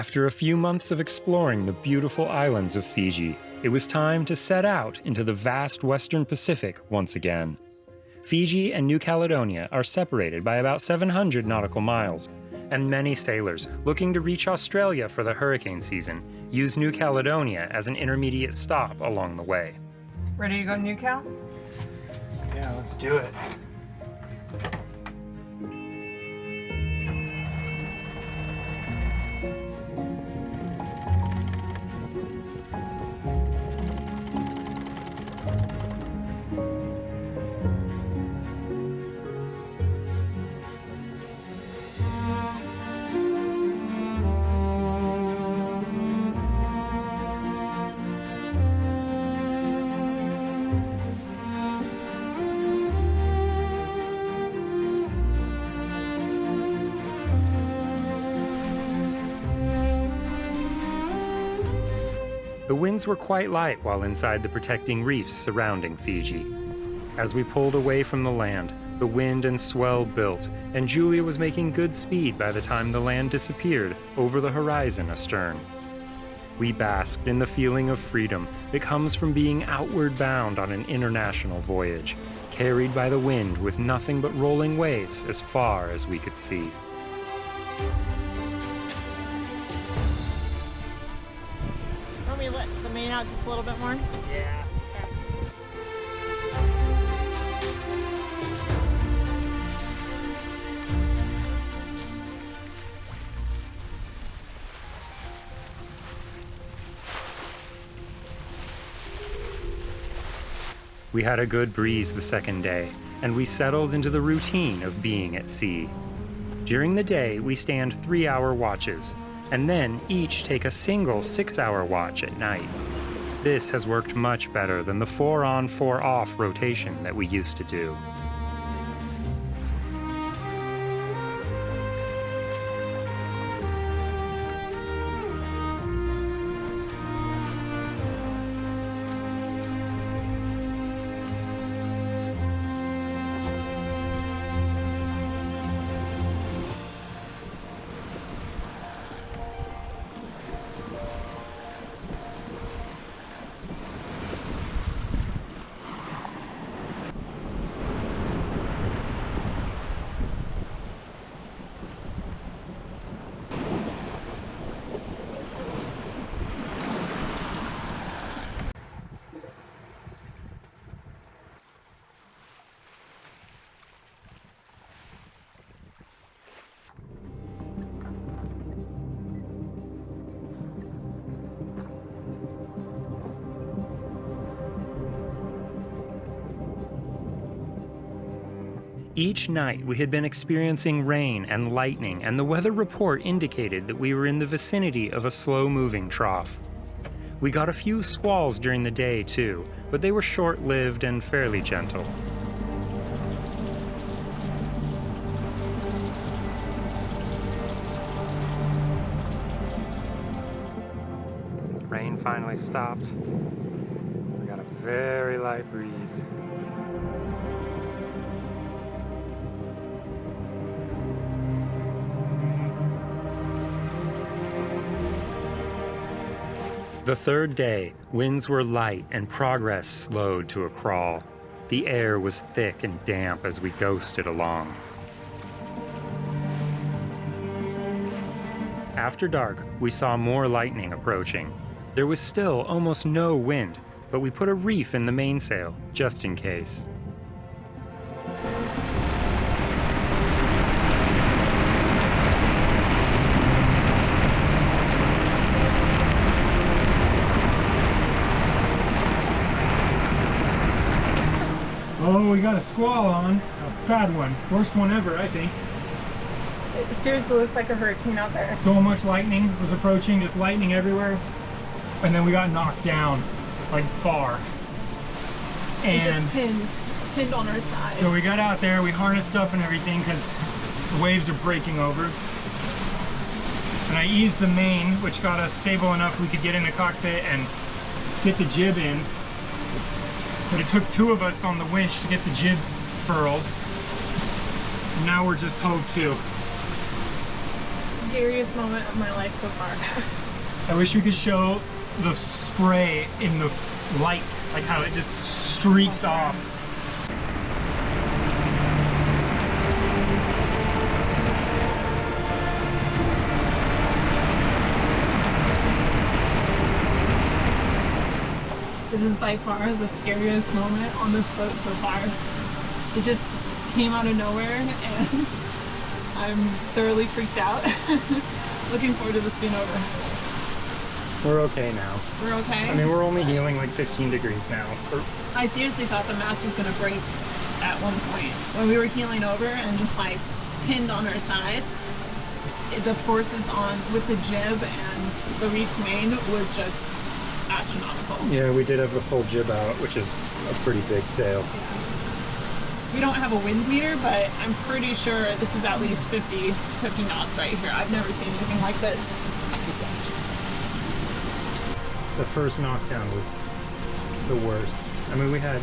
After a few months of exploring the beautiful islands of Fiji, it was time to set out into the vast Western Pacific once again. Fiji and New Caledonia are separated by about 700 nautical miles, and many sailors looking to reach Australia for the hurricane season use New Caledonia as an intermediate stop along the way. Ready to go to New Cal? Yeah, let's do it. The winds were quite light while inside the protecting reefs surrounding Fiji. As we pulled away from the land, the wind and swell built, and Julia was making good speed by the time the land disappeared over the horizon astern. We basked in the feeling of freedom that comes from being outward bound on an international voyage, carried by the wind with nothing but rolling waves as far as we could see. Let the main out just a little bit more? Yeah. We had a good breeze the second day, and we settled into the routine of being at sea. During the day, we stand 3-hour watches, and then each take a single 6-hour watch at night. This has worked much better than the 4-on, 4-off rotation that we used to do. Each night we had been experiencing rain and lightning, and the weather report indicated that we were in the vicinity of a slow-moving trough. We got a few squalls during the day too, but they were short-lived and fairly gentle. Rain finally stopped. We got a very light breeze. The third day, winds were light and progress slowed to a crawl. The air was thick and damp as we ghosted along. After dark, we saw more lightning approaching. There was still almost no wind, but we put a reef in the mainsail, just in case. Oh, we got a squall on. A bad one. Worst one ever, I think. It seriously looks like a hurricane out there. So much lightning was approaching, just lightning everywhere. And then we got knocked down, like far. And it just pinned on our side. So we got out there, we harnessed up and everything because the waves are breaking over. And I eased the main, which got us stable enough we could get in the cockpit and get the jib in. But it took 2 of us on the winch to get the jib furled. And now we're just hove to. scariest moment of my life so far. I wish we could show the spray in the light, like how it just streaks off. This is by far the scariest moment on this boat so far. It just came out of nowhere and I'm thoroughly freaked out. Looking forward to this being over. We're okay now. We're okay? I mean, we're only heeling like 15 degrees now. I seriously thought the mast was gonna break at one point. When we were heeling over and just like pinned on our side, the forces on with the jib and the reefed main was just astronomical. Yeah, we did have the full jib out, which is a pretty big sail. We don't have a wind meter, but I'm pretty sure this is at least 50 knots right here. I've never seen anything like this. The first knockdown was the worst. I mean, we had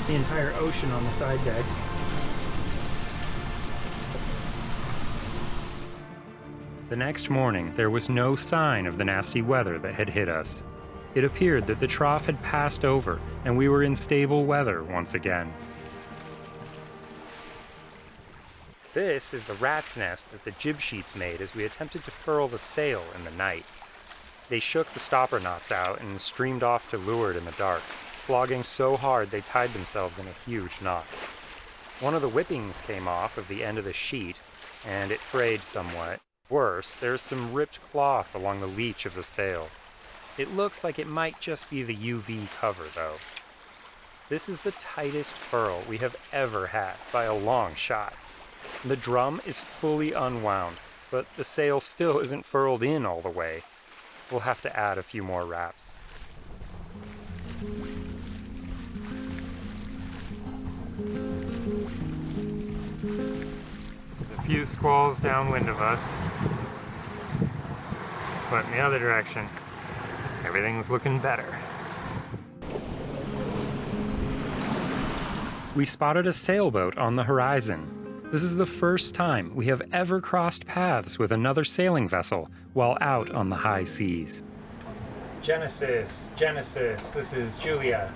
the entire ocean on the side deck. The next morning, there was no sign of the nasty weather that had hit us. It appeared that the trough had passed over and we were in stable weather once again. This is the rat's nest that the jib sheets made as we attempted to furl the sail in the night. They shook the stopper knots out and streamed off to leeward in the dark, flogging so hard they tied themselves in a huge knot. One of the whippings came off of the end of the sheet, and it frayed somewhat. Worse, there's some ripped cloth along the leech of the sail. It looks like it might just be the UV cover, though. This is the tightest furl we have ever had by a long shot. The drum is fully unwound, but the sail still isn't furled in all the way. We'll have to add a few more wraps. There's a few squalls downwind of us, but in the other direction, everything's looking better. We spotted a sailboat on the horizon. This is the first time we have ever crossed paths with another sailing vessel while out on the high seas. Genesis, this is Julia.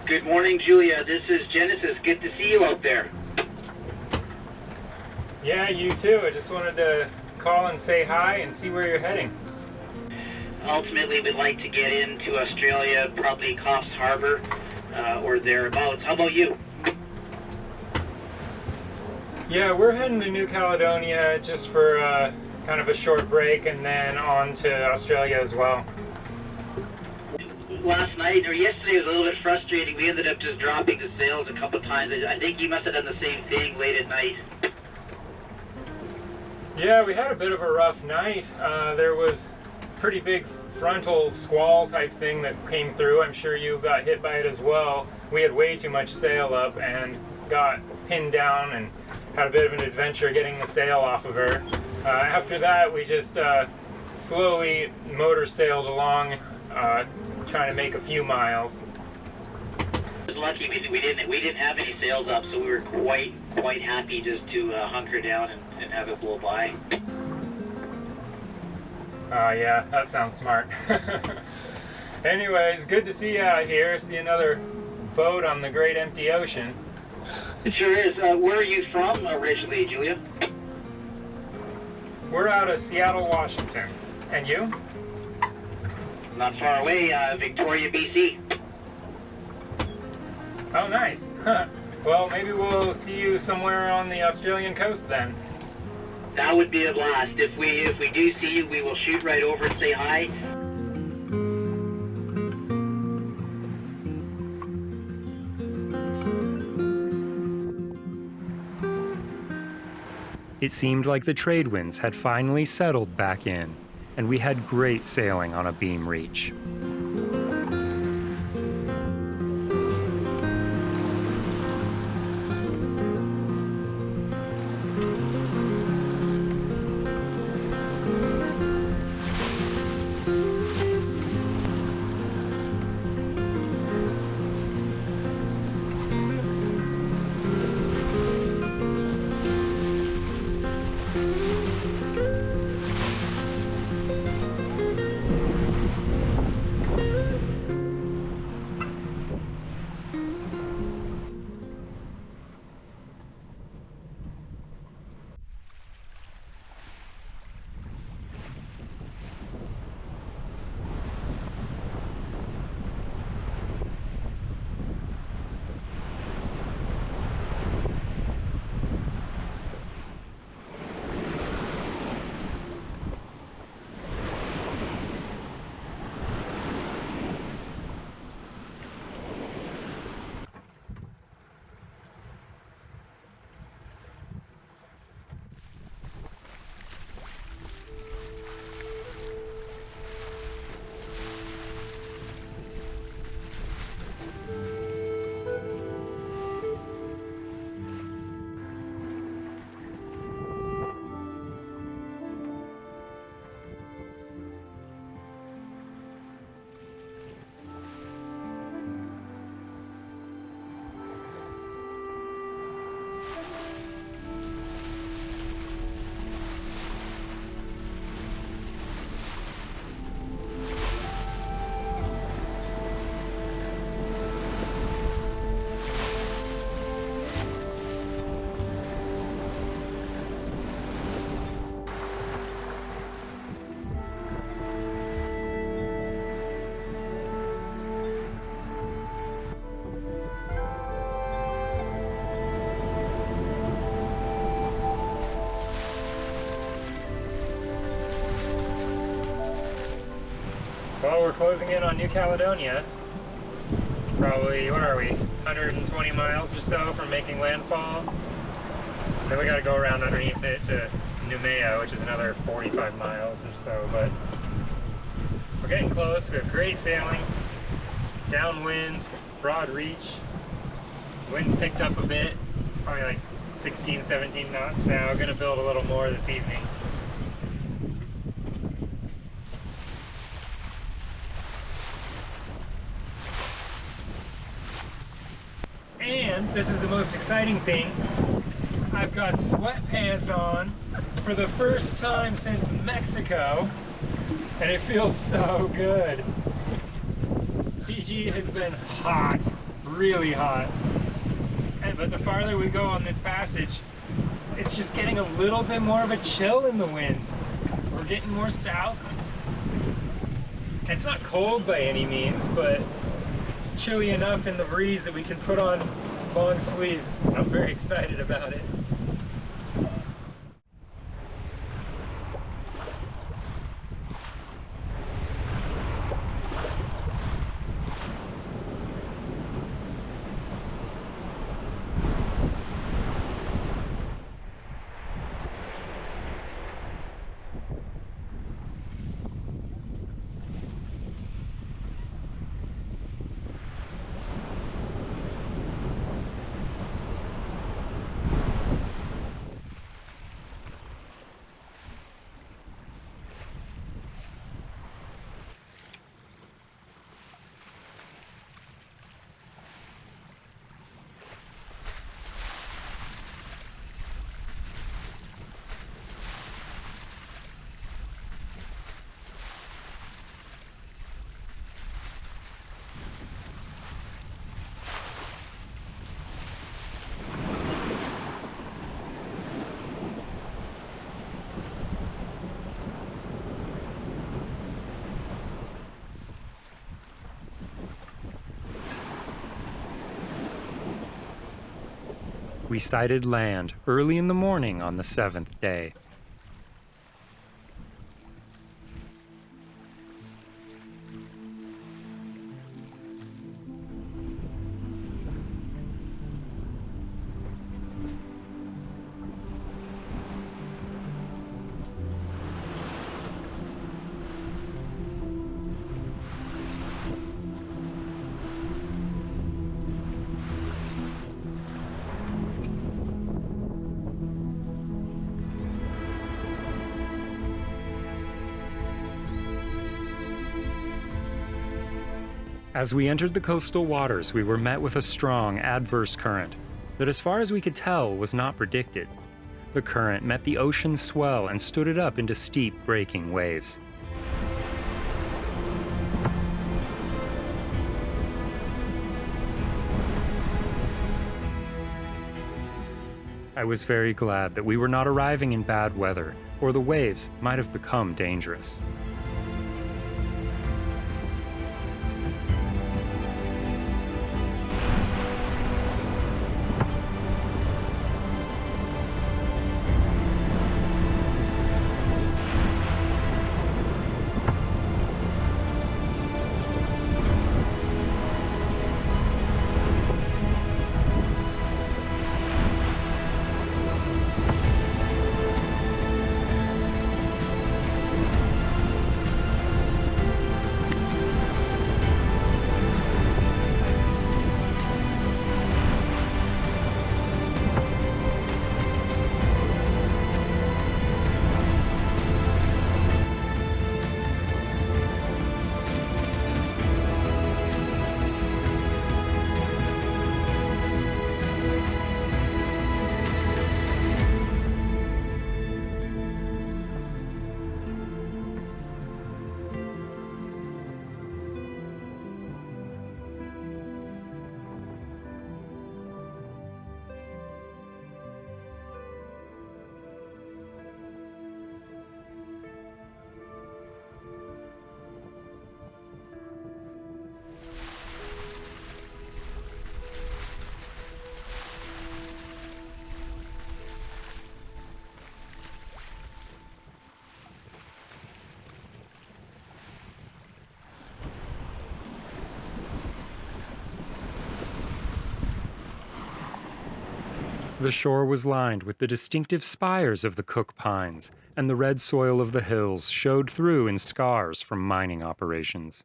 Good morning, Julia. This is Genesis. Good to see you out there. Yeah, you too. I just wanted to call and say hi and see where you're heading. Ultimately, we'd like to get into Australia, probably Coffs Harbour or thereabouts. How about you? Yeah, we're heading to New Caledonia just for kind of a short break and then on to Australia as well. Last night or yesterday was a little bit frustrating. We ended up just dropping the sails a couple times. I think you must have done the same thing late at night. Yeah, we had a bit of a rough night. There was a pretty big frontal squall type thing that came through. I'm sure you got hit by it as well. We had way too much sail up and got pinned down and had a bit of an adventure getting the sail off of her. After that, we just slowly motor sailed along, trying to make a few miles. I was lucky we didn't have any sails up, so we were quite happy just to hunker down and have it blow by. Yeah, that sounds smart. Anyways, good to see you out here. See another boat on the great empty ocean. It sure is. Where are you from originally, Julia? We're out of Seattle, Washington. And you? Not far away, Victoria, BC. Oh, nice. Well, maybe we'll see you somewhere on the Australian coast then. That would be a blast. If we do see you, we will shoot right over and say hi. It seemed like the trade winds had finally settled back in, and we had great sailing on a beam reach. Well, we're closing in on New Caledonia. Probably, what are we, 120 miles or so from making landfall. Then we gotta go around underneath it to Noumea, which is another 45 miles or so, but we're getting close. We have great sailing, downwind, broad reach. Wind's picked up a bit, probably like 16, 17 knots now. We're gonna build a little more this evening. And this is the most exciting thing. I've got sweatpants on for the first time since Mexico, and it feels so good. Fiji has been hot, really hot. But the farther we go on this passage, it's just getting a little bit more of a chill in the wind. We're getting more south. It's not cold by any means, but chilly enough in the breeze that we can put on long sleeves. I'm very excited about it. We sighted land early in the morning on the 7th day. As we entered the coastal waters, we were met with a strong adverse current that, as far as we could tell, was not predicted. The current met the ocean swell and stood it up into steep, breaking waves. I was very glad that we were not arriving in bad weather, or the waves might have become dangerous. The shore was lined with the distinctive spires of the Cook Pines, and the red soil of the hills showed through in scars from mining operations.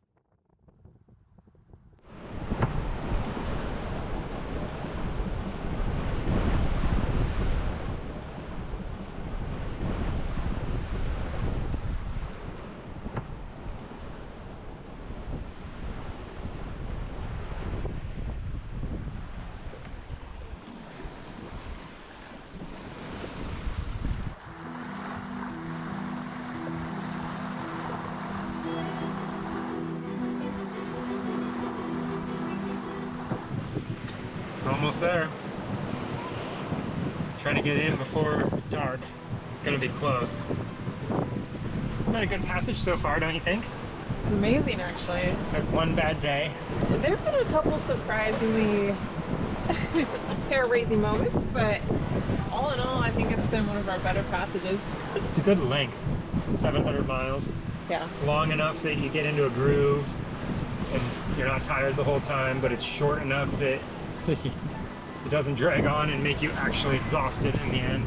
Almost there. Trying to get in before dark. It's gonna be close. Been a good passage so far, don't you think? It's been amazing, actually. Had one bad day. There have been a couple surprisingly hair-raising moments, but all in all, I think it's been one of our better passages. It's a good length, 700 miles. Yeah. It's long enough that you get into a groove and you're not tired the whole time, but it's short enough that it doesn't drag on and make you actually exhausted in the end.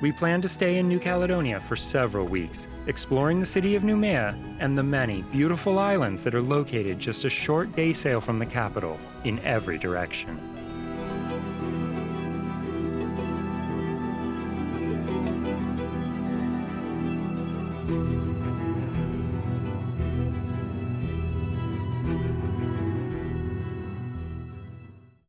We plan to stay in New Caledonia for several weeks, exploring the city of Noumea and the many beautiful islands that are located just a short day sail from the capital in every direction.